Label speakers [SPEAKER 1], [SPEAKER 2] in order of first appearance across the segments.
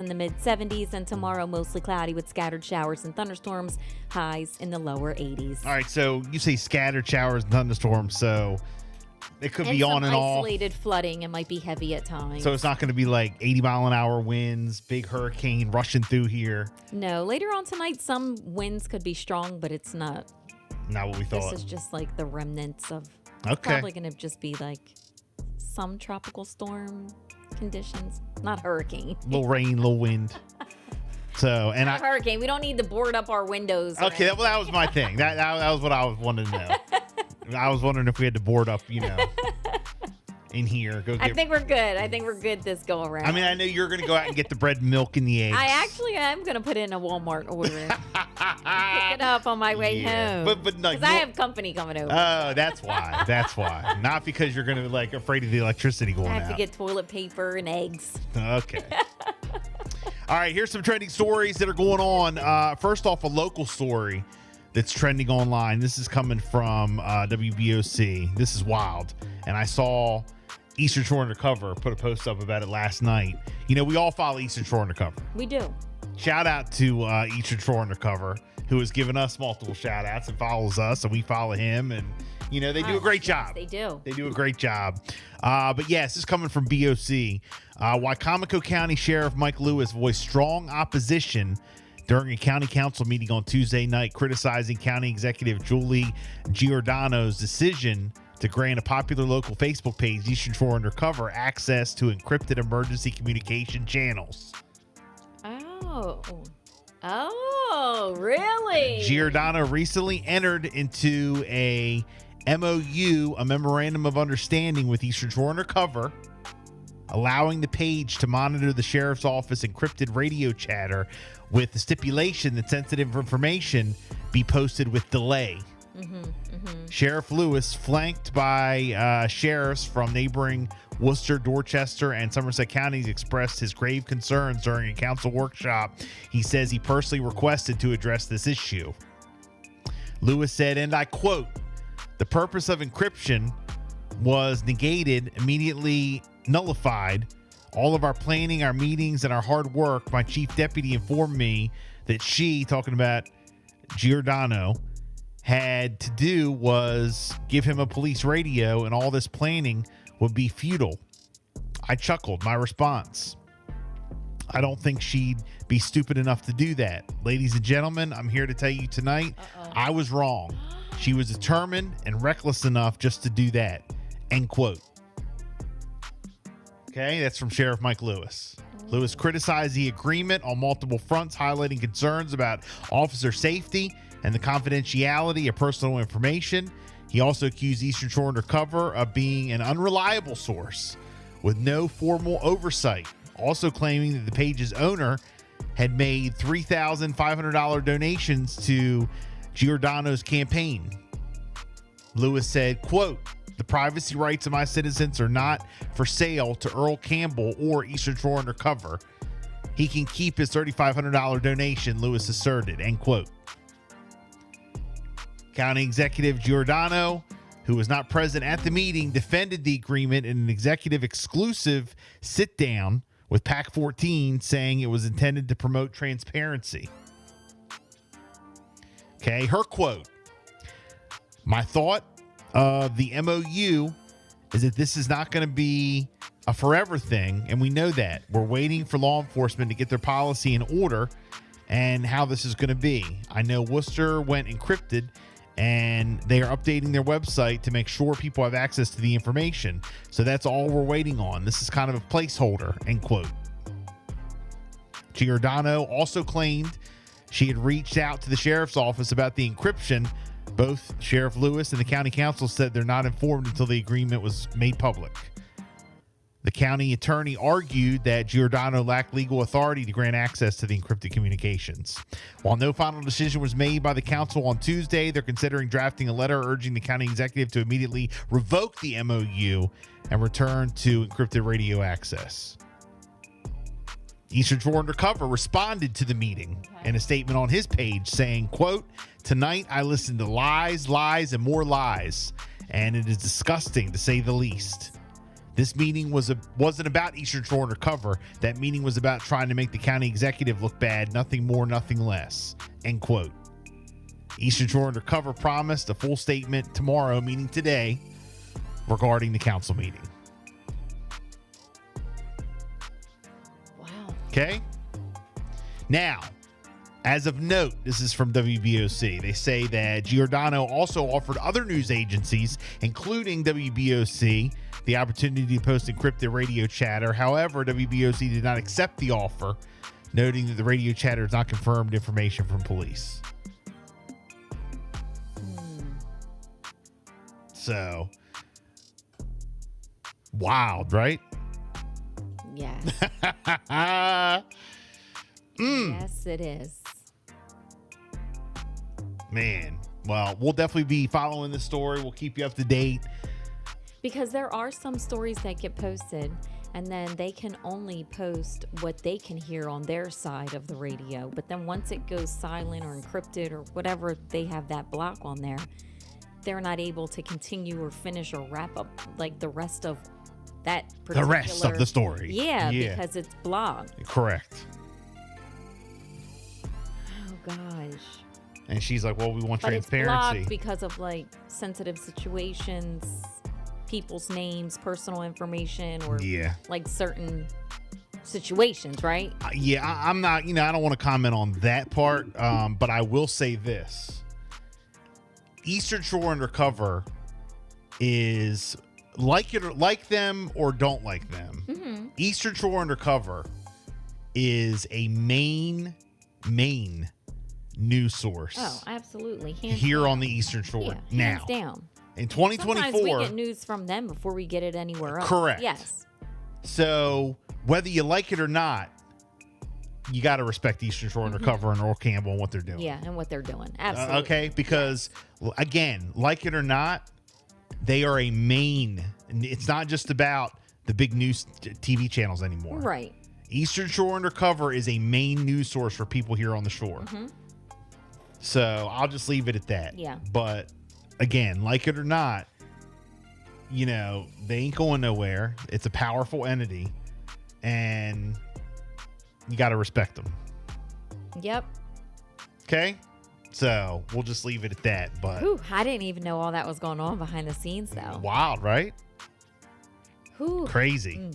[SPEAKER 1] in the mid 70s, and tomorrow mostly cloudy with scattered showers and thunderstorms, highs in the lower 80s.
[SPEAKER 2] All right, so you say scattered showers and thunderstorms, so it could be on and off.
[SPEAKER 1] Isolated flooding. It might be heavy at times.
[SPEAKER 2] So it's not going to be like 80 mile an hour winds, big hurricane rushing through here.
[SPEAKER 1] No, later on tonight, some winds could be strong, but it's not.
[SPEAKER 2] Not what we thought.
[SPEAKER 1] This is just like the remnants of.
[SPEAKER 2] Okay.
[SPEAKER 1] It's probably going to just be like some tropical storm conditions, not hurricane.
[SPEAKER 2] Little rain, little wind. So, and
[SPEAKER 1] Not hurricane. We don't need to board up our windows.
[SPEAKER 2] Okay, well, that was my thing. That was what I was wanting to know. I was wondering if we had to board up, in here.
[SPEAKER 1] I think we're good. I think we're good this go around.
[SPEAKER 2] I mean, I know you're going to go out and get the bread and milk and the eggs.
[SPEAKER 1] I actually am going to put in a Walmart order. Pick it up on my way home.
[SPEAKER 2] But no,
[SPEAKER 1] because I have company coming over.
[SPEAKER 2] Oh, that's why. That's why. Not because you're going to afraid of the electricity going out.
[SPEAKER 1] I have to get toilet paper and eggs.
[SPEAKER 2] Okay. All right, here's some trending stories that are going on. First off, a local story that's trending online. This is coming from WBOC. This is wild. And I saw Eastern Shore Undercover put a post up about it last night. We all follow Eastern Shore Undercover.
[SPEAKER 1] We do.
[SPEAKER 2] Shout out to Eastern Shore Undercover, who has given us multiple shout outs and follows us, and we follow him. And, they do a great job.
[SPEAKER 1] They do.
[SPEAKER 2] They do a great job. But yes, this is coming from BOC. Wicomico County Sheriff Mike Lewis voiced strong opposition during a county council meeting on Tuesday night, criticizing County Executive Julie Giordano's decision to grant a popular local Facebook page, Eastern Shore Undercover, access to encrypted emergency communication channels.
[SPEAKER 1] Oh, really?
[SPEAKER 2] Giordano recently entered into a MOU, a memorandum of understanding with Eastern Shore Undercover, allowing the page to monitor the sheriff's office encrypted radio chatter with the stipulation that sensitive information be posted with delay. Sheriff Lewis, flanked by sheriffs from neighboring Worcester, Dorchester, and Somerset counties, expressed his grave concerns during a council workshop. He says he personally requested to address this issue. Lewis said, and I quote, "The purpose of encryption was negated, immediately nullified. All of our planning, our meetings, and our hard work, my chief deputy informed me that she," talking about Giordano, "had to do was give him a police radio, and all this planning would be futile." I chuckled. My response: "I don't think she'd be stupid enough to do that. Ladies and gentlemen, I'm here to tell you tonight, I was wrong. She was determined and reckless enough just to do that." End quote. Okay, that's from Sheriff Mike Lewis. Lewis criticized the agreement on multiple fronts, highlighting concerns about officer safety and the confidentiality of personal information. He also accused Eastern Shore Undercover of being an unreliable source with no formal oversight, also claiming that the page's owner had made $3,500 donations to Giordano's campaign. Lewis said, quote, "The privacy rights of my citizens are not for sale to Earl Campbell or Eastern Shore Undercover. He can keep his $3,500 donation," Lewis asserted, end quote. County Executive Giordano, who was not present at the meeting, defended the agreement in an executive exclusive sit-down with PAC 14, saying it was intended to promote transparency. Okay, her quote: "My thought of the MOU is that this is not going to be a forever thing, and we know that. We're waiting for law enforcement to get their policy in order and how this is going to be. I know Worcester went encrypted, and they are updating their website to make sure people have access to the information. So that's all we're waiting on. This is kind of a placeholder," end quote. Giordano also claimed she had reached out to the sheriff's office about the encryption. Both Sheriff Lewis and the county council said they're not informed until the agreement was made public. The county attorney argued that Giordano lacked legal authority to grant access to the encrypted communications. While no final decision was made by the council on Tuesday, they're considering drafting a letter urging the county executive to immediately revoke the MOU and return to encrypted radio access. Eastern Shore Undercover responded to the meeting in a statement on his page saying, quote, "Tonight I listened to lies, lies, and more lies, and it is disgusting to say the least. This meeting wasn't about Eastern Shore Undercover. That meeting was about trying to make the county executive look bad. Nothing more, nothing less. End quote. Eastern Shore Undercover promised a full statement tomorrow, meaning today, regarding the council meeting.
[SPEAKER 1] Wow.
[SPEAKER 2] Okay? Now, as of note, this is from WBOC. They say that Giordano also offered other news agencies, including WBOC, the opportunity to post encrypted radio chatter. However, WBOC did not accept the offer, noting that the radio chatter is not confirmed information from police. So, wild, right?
[SPEAKER 1] Yes. Yes, it is.
[SPEAKER 2] Man, well, we'll definitely be following this story. We'll keep you up to date.
[SPEAKER 1] Because there are some stories that get posted, and then they can only post what they can hear on their side of the radio. But then once it goes silent or encrypted or whatever, they have that block on there, they're not able to continue or finish or wrap up like the rest of that particular...
[SPEAKER 2] The rest of the story.
[SPEAKER 1] Yeah, because it's blocked.
[SPEAKER 2] Correct.
[SPEAKER 1] Oh, gosh.
[SPEAKER 2] And she's like, well, we want
[SPEAKER 1] But
[SPEAKER 2] transparency.
[SPEAKER 1] it's blocked because of like sensitive situations, people's names, personal information, or like certain situations, right?
[SPEAKER 2] I'm not, I don't want to comment on that part, but I will say this. Eastern Shore Undercover is like them or don't like them.
[SPEAKER 1] Mm-hmm.
[SPEAKER 2] Eastern Shore Undercover is a main news source.
[SPEAKER 1] Oh, absolutely.
[SPEAKER 2] Here on the Eastern Shore.
[SPEAKER 1] Yeah,
[SPEAKER 2] now.
[SPEAKER 1] hands down.
[SPEAKER 2] In 2024.
[SPEAKER 1] Sometimes we get news from them before we get it anywhere else.
[SPEAKER 2] Correct.
[SPEAKER 1] Yes.
[SPEAKER 2] So whether you like it or not, you got to respect Eastern Shore Undercover and Earl Campbell and what they're doing.
[SPEAKER 1] Yeah, and what they're doing. Absolutely.
[SPEAKER 2] Okay, because again, like it or not, they are a main. It's not just about the big news TV channels anymore.
[SPEAKER 1] Right.
[SPEAKER 2] Eastern Shore Undercover is a main news source for people here on the shore.
[SPEAKER 1] Mm-hmm.
[SPEAKER 2] So I'll just leave it at that.
[SPEAKER 1] Yeah.
[SPEAKER 2] But again, like it or not, they ain't going nowhere. It's a powerful entity, and you got to respect them.
[SPEAKER 1] Yep.
[SPEAKER 2] Okay? So we'll just leave it at that. But
[SPEAKER 1] Whew, I didn't even know all that was going on behind the scenes, though.
[SPEAKER 2] Wild, right?
[SPEAKER 1] Whew.
[SPEAKER 2] Crazy.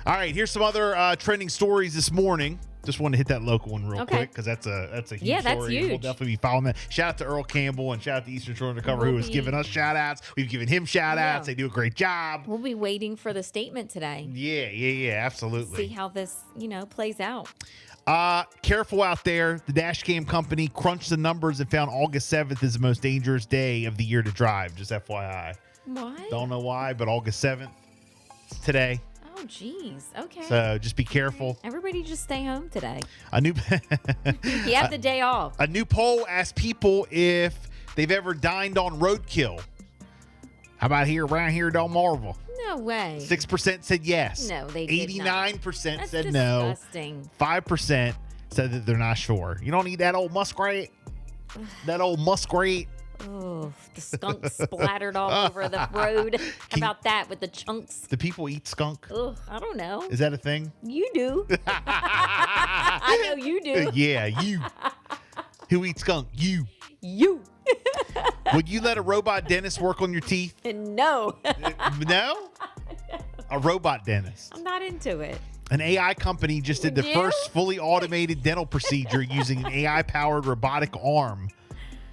[SPEAKER 2] All right, here's some other trending stories this morning. Just wanted to hit that local one real quick because that's a huge story.
[SPEAKER 1] that's huge.
[SPEAKER 2] We'll definitely be following that. Shout out to Earl Campbell and shout out to Eastern Shore Undercover who has given us shout outs. We've given him shout outs. They do a great job.
[SPEAKER 1] We'll be waiting for the statement today.
[SPEAKER 2] Yeah, absolutely.
[SPEAKER 1] See how this, plays out.
[SPEAKER 2] Careful out there. The dash cam company crunched the numbers and found August 7th is the most dangerous day of the year to drive. Just FYI.
[SPEAKER 1] What?
[SPEAKER 2] Don't know why, but August 7th is today.
[SPEAKER 1] Oh, geez. Okay.
[SPEAKER 2] So just be careful.
[SPEAKER 1] Everybody just stay home today.
[SPEAKER 2] You
[SPEAKER 1] have the day off.
[SPEAKER 2] A new poll asked people if they've ever dined on roadkill. How about around here at Delmarva?
[SPEAKER 1] No way.
[SPEAKER 2] 6% said yes.
[SPEAKER 1] No, they did
[SPEAKER 2] 89%
[SPEAKER 1] That's
[SPEAKER 2] said
[SPEAKER 1] disgusting.
[SPEAKER 2] no. 5% said that they're not sure. You don't eat that old muskrat? That old muskrat?
[SPEAKER 1] Oh, the skunk splattered all over the road. How about that with the chunks?
[SPEAKER 2] Do people eat skunk?
[SPEAKER 1] Ugh, I don't know.
[SPEAKER 2] Is that a thing?
[SPEAKER 1] You do. I know you do.
[SPEAKER 2] Yeah, you. Who eats skunk? You.
[SPEAKER 1] You.
[SPEAKER 2] Would you let a robot dentist work on your teeth?
[SPEAKER 1] No.
[SPEAKER 2] No? A robot dentist.
[SPEAKER 1] I'm not into it.
[SPEAKER 2] An AI company just did the
[SPEAKER 1] Would you?
[SPEAKER 2] first fully automated dental procedure using an AI-powered robotic arm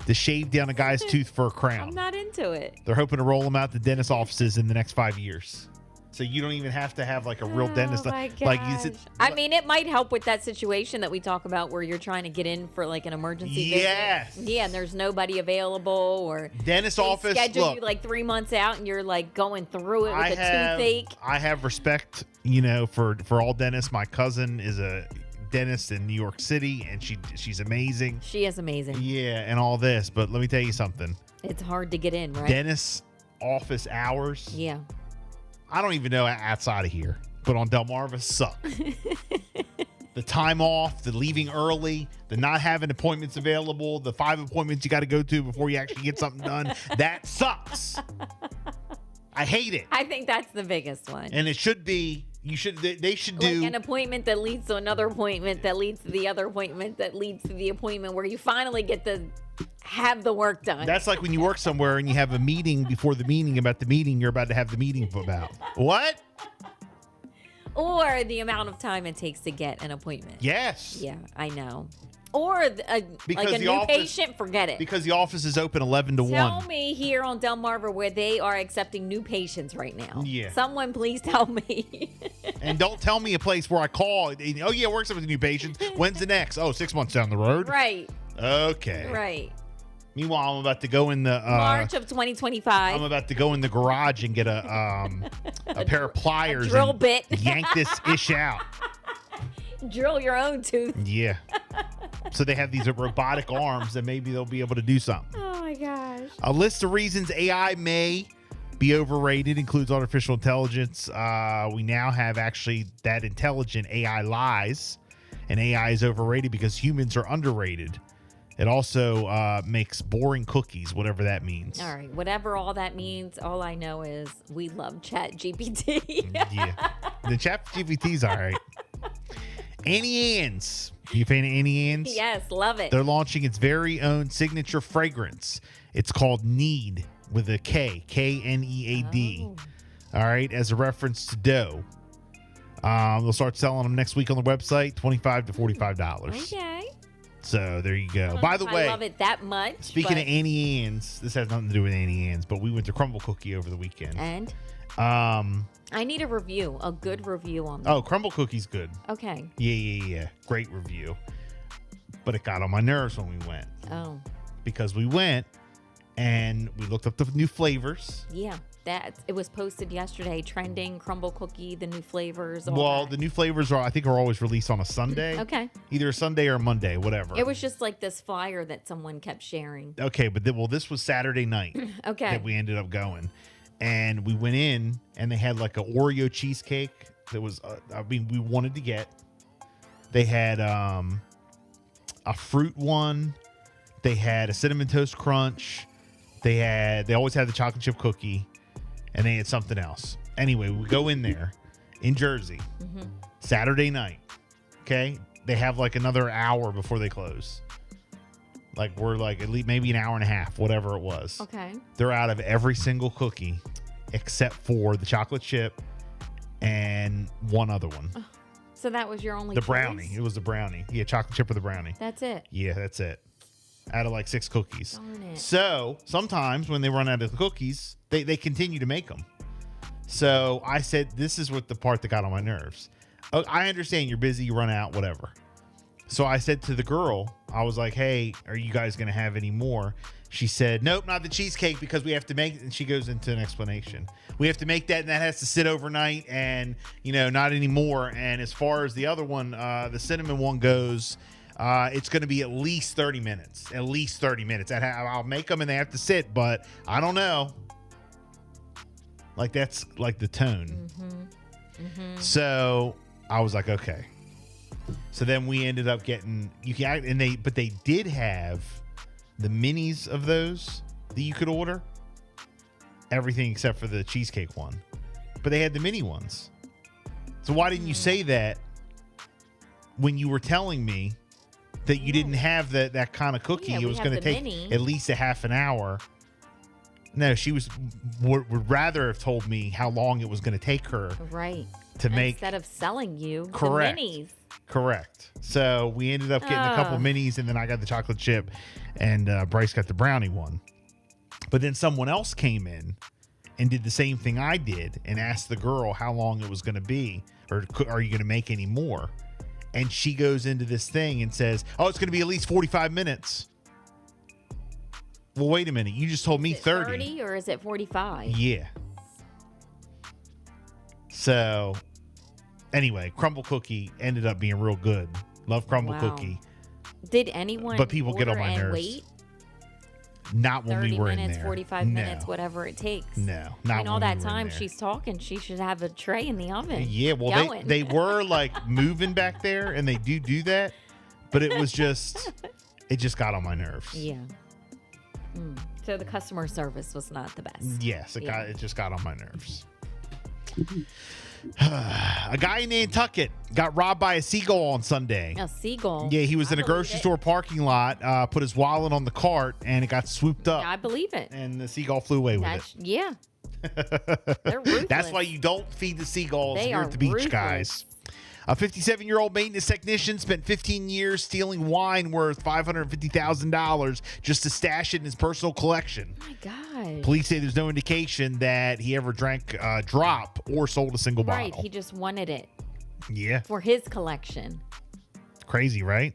[SPEAKER 2] to shave down a guy's tooth for a crown.
[SPEAKER 1] I'm not into it.
[SPEAKER 2] They're hoping to roll them out to dentist offices in the next 5 years. So you don't even have to have like a real dentist.
[SPEAKER 1] Oh my
[SPEAKER 2] Like,
[SPEAKER 1] gosh. I mean, it might help with that situation that we talk about where you're trying to get in for like an emergency
[SPEAKER 2] Yes.
[SPEAKER 1] visit. Yeah, and there's nobody available, or
[SPEAKER 2] dentist
[SPEAKER 1] they
[SPEAKER 2] office.
[SPEAKER 1] schedule
[SPEAKER 2] Look,
[SPEAKER 1] you like 3 months out and you're like going through it with a toothache.
[SPEAKER 2] I have respect, for all dentists. My cousin is a dentist in New York City, and she's amazing.
[SPEAKER 1] She is amazing.
[SPEAKER 2] Yeah, and all this, but let me tell you something.
[SPEAKER 1] It's hard to get in, right?
[SPEAKER 2] Dentist office hours.
[SPEAKER 1] Yeah.
[SPEAKER 2] I don't even know outside of here, but on Delmarva suck. The time off, the leaving early, the not having appointments available, the 5 appointments you got to go to before you actually get something done. That sucks. I hate it.
[SPEAKER 1] I think that's the biggest one.
[SPEAKER 2] And it should be, they should do.
[SPEAKER 1] Like an appointment that leads to another appointment that leads to the other appointment that leads to the appointment where you finally get to have the work done.
[SPEAKER 2] That's like when you work somewhere and you have a meeting before the meeting about the meeting you're about to have the meeting about. What?
[SPEAKER 1] Or the amount of time it takes to get an appointment.
[SPEAKER 2] Yes.
[SPEAKER 1] Yeah, I know. Or like a new patient, forget it.
[SPEAKER 2] Because the office is open 11 to 1.
[SPEAKER 1] Tell me here on Delmarva where they are accepting new patients right now.
[SPEAKER 2] Yeah.
[SPEAKER 1] Someone please tell me.
[SPEAKER 2] And don't tell me a place where I call. Oh, yeah, we're accepting new patients. When's the next? Oh, 6 months down the road?
[SPEAKER 1] Right.
[SPEAKER 2] Okay.
[SPEAKER 1] Right.
[SPEAKER 2] Meanwhile, I'm about to go in the
[SPEAKER 1] March of 2025.
[SPEAKER 2] I'm about to go in the garage and get a pair of pliers,
[SPEAKER 1] a drill
[SPEAKER 2] and
[SPEAKER 1] bit,
[SPEAKER 2] yank this ish out.
[SPEAKER 1] Drill your own tooth.
[SPEAKER 2] Yeah. So they have these robotic arms that maybe they'll be able to do something.
[SPEAKER 1] Oh my gosh.
[SPEAKER 2] A list of reasons AI may be overrated includes artificial intelligence. We now have actually that intelligent AI lies, and AI is overrated because humans are underrated. It also makes boring cookies, whatever that means.
[SPEAKER 1] All right. Whatever all that means, all I know is we love Chat GPT.
[SPEAKER 2] Yeah. The Chat GPT's all right. Annie Ann's. You a fan of Annie Ann's?
[SPEAKER 1] Yes, love it.
[SPEAKER 2] They're launching its very own signature fragrance. It's called Need with a K, K-N-E-A-D.
[SPEAKER 1] Oh.
[SPEAKER 2] All right, as a reference to dough. They'll start selling them next week on the website, $25 to $45.
[SPEAKER 1] Okay.
[SPEAKER 2] So there you go.
[SPEAKER 1] I don't
[SPEAKER 2] By
[SPEAKER 1] know
[SPEAKER 2] the
[SPEAKER 1] if
[SPEAKER 2] way,
[SPEAKER 1] I love it that much.
[SPEAKER 2] speaking of Annie Ann's, this has nothing to do with Annie Ann's, but we went to Crumble Cookie over the weekend.
[SPEAKER 1] And
[SPEAKER 2] Um,
[SPEAKER 1] I need a review, a good review on that.
[SPEAKER 2] oh, Crumble Cookie's good.
[SPEAKER 1] Okay.
[SPEAKER 2] Yeah. Great review. But it got on my nerves when we went.
[SPEAKER 1] Oh,
[SPEAKER 2] Because we went and we looked up the new flavors.
[SPEAKER 1] yeah. It was posted yesterday. Trending crumble cookie, the new flavors. All
[SPEAKER 2] Well,
[SPEAKER 1] that.
[SPEAKER 2] the new flavors are always released on a Sunday.
[SPEAKER 1] Okay.
[SPEAKER 2] Either a Sunday or a Monday, whatever.
[SPEAKER 1] It was just like this flyer that someone kept sharing.
[SPEAKER 2] Okay, but this was Saturday night
[SPEAKER 1] Okay.
[SPEAKER 2] that we ended up going. And we went in and they had like an Oreo cheesecake that was, we wanted to get. They had a fruit one. They had a cinnamon toast crunch. They always had the chocolate chip cookie. And they had something else. Anyway, we go in there in Jersey, Saturday night. Okay. They have like another hour before they close. Like we're like at least maybe an hour and a half, whatever it was.
[SPEAKER 1] Okay.
[SPEAKER 2] They're out of every single cookie except for the chocolate chip and one other one.
[SPEAKER 1] So that was your only
[SPEAKER 2] The
[SPEAKER 1] choice?
[SPEAKER 2] brownie. It was the brownie. Yeah, chocolate chip or the brownie.
[SPEAKER 1] That's it.
[SPEAKER 2] Yeah, that's it. Out of like 6 cookies.
[SPEAKER 1] Darn it.
[SPEAKER 2] So sometimes when they run out of the cookies, they continue to make them. So I said, this is what the part that got on my nerves. Oh, I understand you're busy, you run out, whatever. So I said to the girl, I was like, hey, are you guys going to have any more? She said, nope, not the cheesecake because we have to make it. And she goes into an explanation. We have to make that and that has to sit overnight and, not anymore. And as far as the other one, the cinnamon one goes, it's going to be at least 30 minutes. At least 30 minutes. I'll make them and they have to sit, but I don't know. Like that's like the tone. So I was like, okay. So then we ended up getting but they did have the minis of those that you could order. Everything except for the cheesecake one. But they had the mini ones. So why didn't you say that when you were telling me that you didn't have that kind of cookie?
[SPEAKER 1] Yeah,
[SPEAKER 2] it
[SPEAKER 1] we
[SPEAKER 2] was
[SPEAKER 1] have
[SPEAKER 2] going to
[SPEAKER 1] the
[SPEAKER 2] take
[SPEAKER 1] mini.
[SPEAKER 2] at least a half an hour. No, she would rather have told me how long it was going to take her
[SPEAKER 1] Right.
[SPEAKER 2] to make.
[SPEAKER 1] Instead of selling you
[SPEAKER 2] Correct.
[SPEAKER 1] the minis.
[SPEAKER 2] Correct. So we ended up getting a couple minis, and then I got the chocolate chip, and Bryce got the brownie one. But then someone else came in and did the same thing I did and asked the girl how long it was going to be, or are you going to make any more? And she goes into this thing and says, oh, it's going to be at least 45 minutes. Well, wait a minute. You just told me
[SPEAKER 1] Is it
[SPEAKER 2] 30
[SPEAKER 1] or is it 45?
[SPEAKER 2] Yeah. So, anyway, Crumble Cookie ended up being real good. Love Crumble
[SPEAKER 1] Wow.
[SPEAKER 2] Cookie.
[SPEAKER 1] Did anyone
[SPEAKER 2] But people get on
[SPEAKER 1] order
[SPEAKER 2] my
[SPEAKER 1] and
[SPEAKER 2] nerves.
[SPEAKER 1] wait?
[SPEAKER 2] Not when
[SPEAKER 1] 30
[SPEAKER 2] we were
[SPEAKER 1] minutes,
[SPEAKER 2] in there.
[SPEAKER 1] 45
[SPEAKER 2] No.
[SPEAKER 1] minutes, whatever it takes.
[SPEAKER 2] No, not
[SPEAKER 1] And all
[SPEAKER 2] when
[SPEAKER 1] that
[SPEAKER 2] we were in
[SPEAKER 1] time
[SPEAKER 2] there.
[SPEAKER 1] she's talking, she should have a tray in the oven.
[SPEAKER 2] Yeah, well,
[SPEAKER 1] going.
[SPEAKER 2] they were like moving back there, and they do that, but it was just, it just got on my nerves.
[SPEAKER 1] Yeah. So the customer service was not the best.
[SPEAKER 2] Yes, it just got on my nerves. A guy in Nantucket got robbed by a seagull on Sunday.
[SPEAKER 1] A seagull?
[SPEAKER 2] Yeah, he was in a grocery store parking lot, put his wallet on the cart, and it got swooped up.
[SPEAKER 1] I believe it.
[SPEAKER 2] And the seagull flew away with it.
[SPEAKER 1] Yeah. They're ruthless.
[SPEAKER 2] That's why you don't feed the seagulls
[SPEAKER 1] They
[SPEAKER 2] here
[SPEAKER 1] are
[SPEAKER 2] at the beach,
[SPEAKER 1] ruthless.
[SPEAKER 2] guys. A 57-year-old maintenance technician spent 15 years stealing wine worth $550,000 just to stash it in his personal collection.
[SPEAKER 1] Oh my God.
[SPEAKER 2] Police say there's no indication that he ever drank a drop or sold a single
[SPEAKER 1] Right.
[SPEAKER 2] bottle.
[SPEAKER 1] He just wanted it
[SPEAKER 2] Yeah.
[SPEAKER 1] for his collection.
[SPEAKER 2] Crazy, right?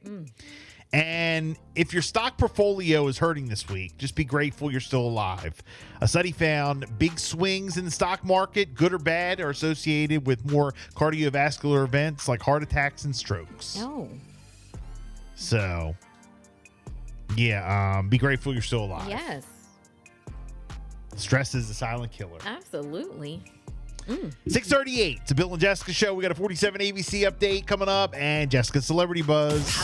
[SPEAKER 2] And if your stock portfolio is hurting this week, just be grateful you're still alive. A study found big swings in the stock market, good or bad, are associated with more cardiovascular events like heart attacks and strokes.
[SPEAKER 1] Oh.
[SPEAKER 2] So, yeah, be grateful you're still alive.
[SPEAKER 1] Yes.
[SPEAKER 2] Stress is the silent killer.
[SPEAKER 1] Absolutely.
[SPEAKER 2] 6:38. It's a Bill and Jessica show. We got a 47 ABC update coming up and Jessica's Celebrity Buzz.